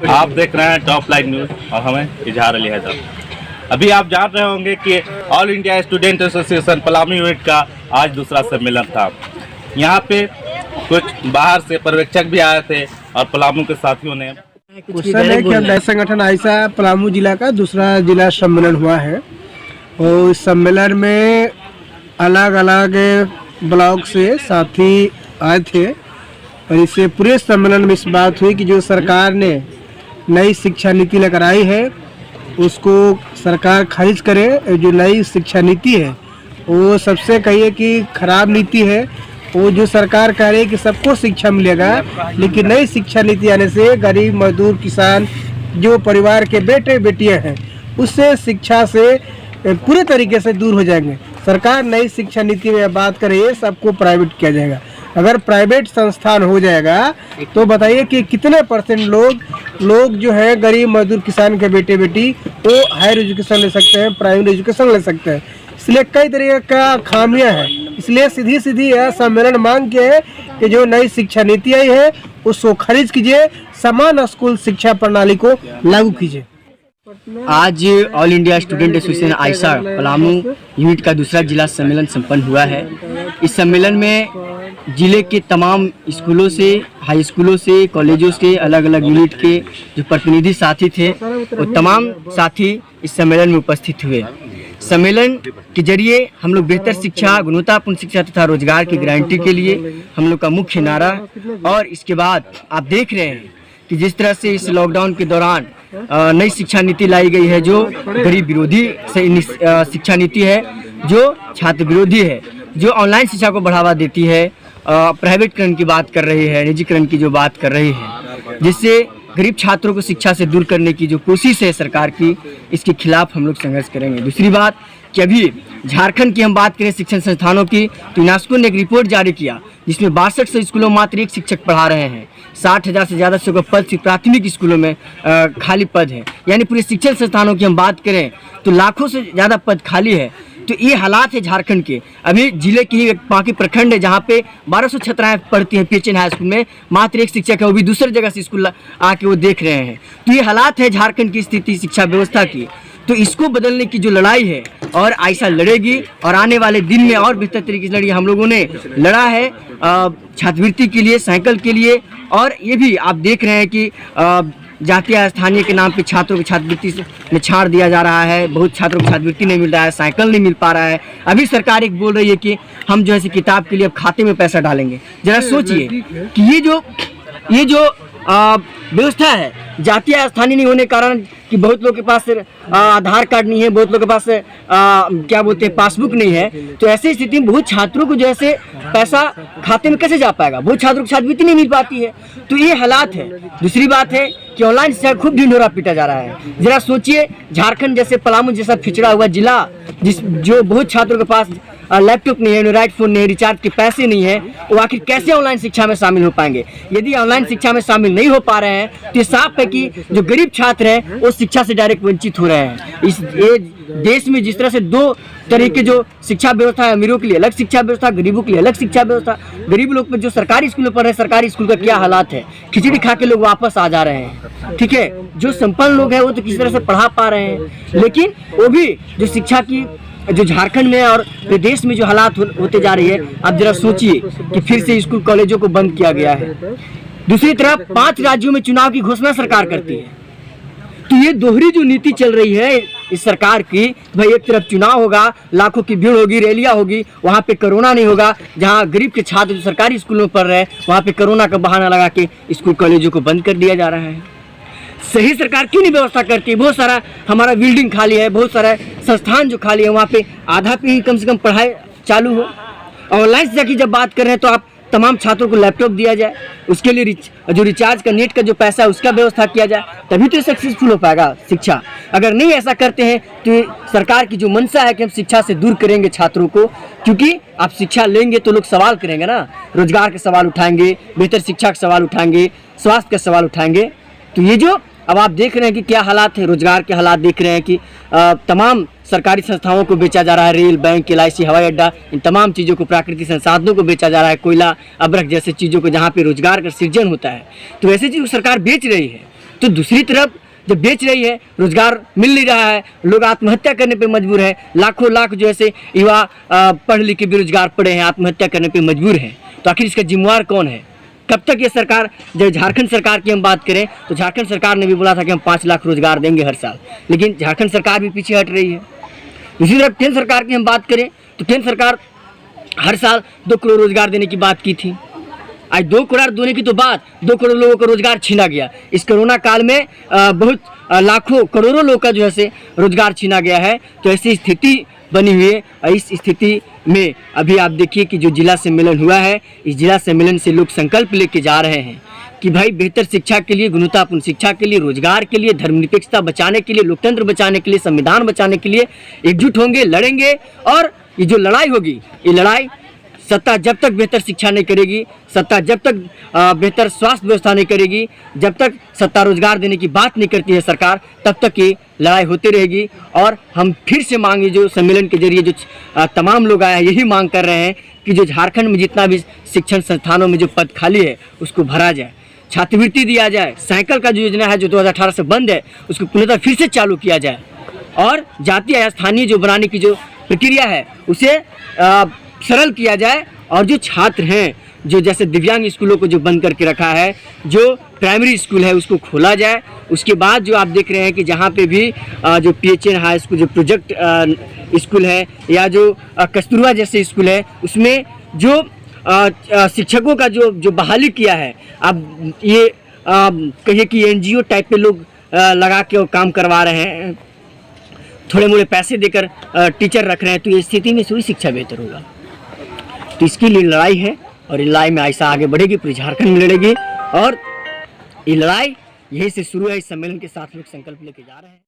आप देख रहे हैं टॉप लाइन न्यूज़ और हमें इजहार अली हैदर। अभी आप जान रहे होंगे कि all India student association Palamu unit का आज दूसरा सम्मेलन था। यहाँ पे कुछ बाहर से पर्यवेक्षक भी आए थे और पलामू के साथियों ने संगठन आयसा पलामू जिला का दूसरा जिला सम्मेलन हुआ है और इस सम्मेलन में अलग अलग ब्लॉक से साथी आए थे और इससे पूरे सम्मेलन में इस बात हुई कि जो सरकार ने नई शिक्षा नीति लेकर आई है उसको सरकार खारिज करे। जो नई शिक्षा नीति है वो सबसे कहिए कि खराब नीति है। वो जो सरकार कह रही है कि सबको शिक्षा मिलेगा, लेकिन नई शिक्षा नीति आने से गरीब मजदूर किसान जो परिवार के बेटे बेटियां हैं उससे शिक्षा से पूरे तरीके से दूर हो जाएंगे। सरकार नई शिक्षा नीति में बात कर रही है सबको प्राइवेट किया जाएगा। अगर प्राइवेट संस्थान हो जाएगा तो बताइए कि कितने परसेंट लोग जो है गरीब मजदूर किसान के बेटे बेटी वो हायर एजुकेशन ले सकते हैं, प्राइवेट एजुकेशन ले सकते हैं। इसलिए कई तरीके का खामियां हैं। इसलिए सीधी यह सम्मेलन मांग के है कि जो नई शिक्षा नीति आई है उसको खारिज कीजिए, समान स्कूल शिक्षा प्रणाली को लागू कीजिए। आज all India student association AISA Palamu unit का दूसरा जिला सम्मेलन संपन्न हुआ है। इस सम्मेलन में जिले के तमाम स्कूलों से, हाई स्कूलों से, कॉलेजों से, अलग अलग यूनिट के जो प्रतिनिधि साथी थे वो तमाम साथी इस सम्मेलन में उपस्थित हुए। सम्मेलन के जरिए हम लोग बेहतर शिक्षा, गुणवत्तापूर्ण शिक्षा तथा रोजगार की गारंटी के लिए हम लोग का मुख्य नारा, और इसके बाद आप देख रहे हैं कि जिस तरह से इस लॉकडाउन के दौरान नई शिक्षा नीति लाई गई है जो गरीब विरोधी शिक्षा नीति है, जो छात्र विरोधी है, जो ऑनलाइन शिक्षा को बढ़ावा देती है, प्राइवेटकरण की बात कर रही है, निजीकरण की जो बात कर रही है, जिससे गरीब छात्रों को शिक्षा से दूर करने की जो कोशिश है सरकार की, इसके खिलाफ हम लोग संघर्ष करेंगे। दूसरी बात कि अभी झारखंड की हम बात करें शिक्षण संस्थानों की तो यूनेस्को ने एक रिपोर्ट जारी किया जिसमें 6200 स्कूलों में मात्र एक शिक्षक पढ़ा रहे हैं। 60,000 से ज़्यादा पद प्राथमिक स्कूलों में खाली पद है। यानी पूरे शिक्षण संस्थानों की हम बात करें तो लाखों से ज़्यादा पद खाली है। तो ये हालात है झारखंड के। अभी जिले की ही बाकी प्रखंड है जहाँ पे 1200 छात्राएं पढ़ती हैं पीएचएन हाई स्कूल में, मात्र एक शिक्षक है, वो भी दूसरी जगह से स्कूल आके वो देख रहे हैं। तो ये हालात है झारखंड की स्थिति शिक्षा व्यवस्था की। तो इसको बदलने की जो लड़ाई है और आयसा लड़ेगी और आने वाले दिन में और बेहतर तरीके से लड़ेगी। हम लोगों ने लड़ा है छात्रवृत्ति के लिए, साइकिल के लिए, और ये भी आप देख रहे हैं कि जातीय स्थानीय के नाम पे छात्रों को छात्रवृत्ति में छाड़ दिया जा रहा है। बहुत छात्रों को छात्रवृत्ति नहीं मिल रहा है, साइकिल नहीं मिल पा रहा है। अभी सरकार एक बोल रही है कि हम जो है किताब के लिए अब खाते में पैसा डालेंगे। जरा सोचिए कि ये जो व्यवस्था है जातीय स्थानीय नहीं होने के कारण कि बहुत लोग के पास आधार कार्ड नहीं है, बहुत लोग के पास क्या बोलते हैं पासबुक नहीं है, तो ऐसी स्थिति में बहुत छात्रों को जैसे पैसा खाते में कैसे जा पाएगा, बहुत छात्रों को छात्रवृत्ति नहीं मिल पाती है। तो ये हालात है। दूसरी बात है कि ऑनलाइन शिक्षा खूब ढिंढोरा पीटा जा रहा है। जरा सोचिए झारखंड जैसे पलामू जैसा पिछड़ा हुआ जिला जो बहुत छात्रों के पास लैपटॉप नहीं है, एंड्रॉइड फोन नहीं है, रिचार्ज के पैसे नहीं है, वो आखिर कैसे ऑनलाइन शिक्षा में शामिल हो पाएंगे। यदि ऑनलाइन शिक्षा में शामिल नहीं हो पा रहे हैं तो ये साफ है कि जो गरीब छात्र हैं वो शिक्षा से डायरेक्ट वंचित हो रहे हैं। इस देश में जिस तरह से दो तरीके जो शिक्षा व्यवस्था है, अमीरों के लिए अलग शिक्षा व्यवस्था, गरीबों के लिए अलग शिक्षा व्यवस्था। गरीब लोग में जो सरकारी स्कूल में पढ़ रहे हैं, सरकारी स्कूल का क्या हालात है, खिचड़ी खा के लोग वापस आ जा रहे हैं। ठीक है, जो संपन्न लोग हैं वो तो किसी तरह से पढ़ा पा रहे हैं, लेकिन वो भी जो शिक्षा की जो झारखंड में और प्रदेश में जो हालात होते जा रही है, आप जरा सोचिए कि फिर से स्कूल कॉलेजों को बंद किया गया है। दूसरी तरफ 5 राज्यों में चुनाव की घोषणा सरकार करती है। तो ये दोहरी जो नीति चल रही है इस सरकार की, भाई एक तरफ चुनाव होगा, लाखों की भीड़ होगी, रैलियां होगी, वहाँ पे कोरोना नहीं होगा। जहाँ गरीब के छात्र जो सरकारी स्कूलों में पढ़ रहे हैं वहाँ पे कोरोना का बहाना लगा के स्कूल कॉलेजों को बंद कर दिया जा रहा है। सही सरकार क्यों नहीं व्यवस्था करती है? बहुत सारा हमारा बिल्डिंग खाली है, बहुत सारा संस्थान जो खाली है वहाँ पे आधा पे ही कम से कम पढ़ाई चालू हो। ऑनलाइन शिक्षा की जब बात कर रहे हैं तो आप तमाम छात्रों को लैपटॉप दिया जाए, उसके लिए जो रिचार्ज का नेट का जो पैसा है उसका व्यवस्था किया जाए, तभी तो सक्सेसफुल हो पाएगा शिक्षा। अगर नहीं ऐसा करते हैं तो सरकार की जो मंशा है कि हम शिक्षा से दूर करेंगे छात्रों को, क्योंकि आप शिक्षा लेंगे तो लोग सवाल करेंगे ना, रोजगार के सवाल उठाएंगे, बेहतर शिक्षा के सवाल उठाएंगे, स्वास्थ्य के सवाल उठाएंगे। तो ये जो अब आप देख रहे हैं कि क्या हालात है, रोजगार के हालात देख रहे हैं कि तमाम सरकारी संस्थाओं को बेचा जा रहा है, रेल, बैंक, LIC, हवाई अड्डा, इन तमाम चीज़ों को, प्राकृतिक संसाधनों को बेचा जा रहा है, कोयला, अब्रक जैसे चीज़ों को जहाँ पे रोजगार का सृजन होता है। तो ऐसी चीज़ सरकार बेच रही है तो दूसरी तरफ जब बेच रही है, रोजगार मिल नहीं रहा है, लोग आत्महत्या करने पे मजबूर है, लाखों लाख जो ऐसे युवा पढ़ लिख के बेरोजगार पड़े हैं, आत्महत्या करने पे मजबूर हैं। तो आखिर इसका जिम्मेवार कौन है? कब तक ये सरकार, जब झारखंड सरकार की हम बात करें तो झारखंड सरकार ने भी बोला था कि हम 5 लाख रोजगार देंगे हर साल, लेकिन झारखंड सरकार भी पीछे हट रही है। इसी तरह केंद्र सरकार की हम बात करें तो केंद्र सरकार हर साल 2 करोड़ रोजगार देने की बात की थी। आज 2 करोड़ देने की तो बात, 2 करोड़ लोगों का रोजगार छीना गया। इस कोरोना काल में बहुत लाखों करोड़ों लोगों का जो है से रोजगार छीना गया है। तो ऐसी स्थिति बनी हुई है। और इस स्थिति में अभी आप देखिए कि जो जिला सम्मेलन हुआ है, इस जिला सम्मेलन से लोग संकल्प लेके जा रहे हैं कि भाई बेहतर शिक्षा के लिए, गुणवत्तापूर्ण शिक्षा के लिए, रोजगार के लिए, धर्मनिरपेक्षता बचाने के लिए, लोकतंत्र बचाने के लिए, संविधान बचाने के लिए एकजुट होंगे, लड़ेंगे। और ये जो लड़ाई होगी, ये लड़ाई सत्ता जब तक बेहतर शिक्षा नहीं करेगी, सत्ता जब तक बेहतर स्वास्थ्य व्यवस्था नहीं करेगी, जब तक सत्ता रोजगार देने की बात नहीं करती है सरकार, तब तक ये लड़ाई होती रहेगी। और हम फिर से मांगे, जो सम्मेलन के जरिए जो तमाम लोग आए हैं, यही मांग कर रहे हैं कि जो झारखंड में जितना भी शिक्षण संस्थानों में जो पद खाली है उसको भरा जाए, छात्रवृत्ति दिया जाए, साइकिल का जो योजना है जो 2018 से बंद है उसको पुनः फिर से चालू किया जाए, और जातीय या स्थानीय जो बनाने की जो प्रक्रिया है उसे सरल किया जाए। और जो छात्र हैं, जो जैसे दिव्यांग स्कूलों को जो बंद करके रखा है, जो प्राइमरी स्कूल है उसको खोला जाए। उसके बाद जो आप देख रहे हैं कि जहाँ पे भी जो PHN हाई स्कूल, जो प्रोजेक्ट स्कूल है, या जो कस्तूरबा जैसे स्कूल है, उसमें जो शिक्षकों का जो बहाली किया है, अब ये कहिए कि NGO टाइप पे लोग लगा के काम करवा रहे हैं, थोड़े मोड़े पैसे देकर टीचर रख रहे हैं। तो ये स्थिति में थोड़ी शिक्षा बेहतर होगा। तो इसके लिए लड़ाई है, और ये लड़ाई में आइसा आगे बढ़ेगी, पूरी झारखंड में लड़ेगी। और ये लड़ाई यहीं से शुरू है। इस सम्मेलन के साथ लोग संकल्प लेके जा रहे हैं।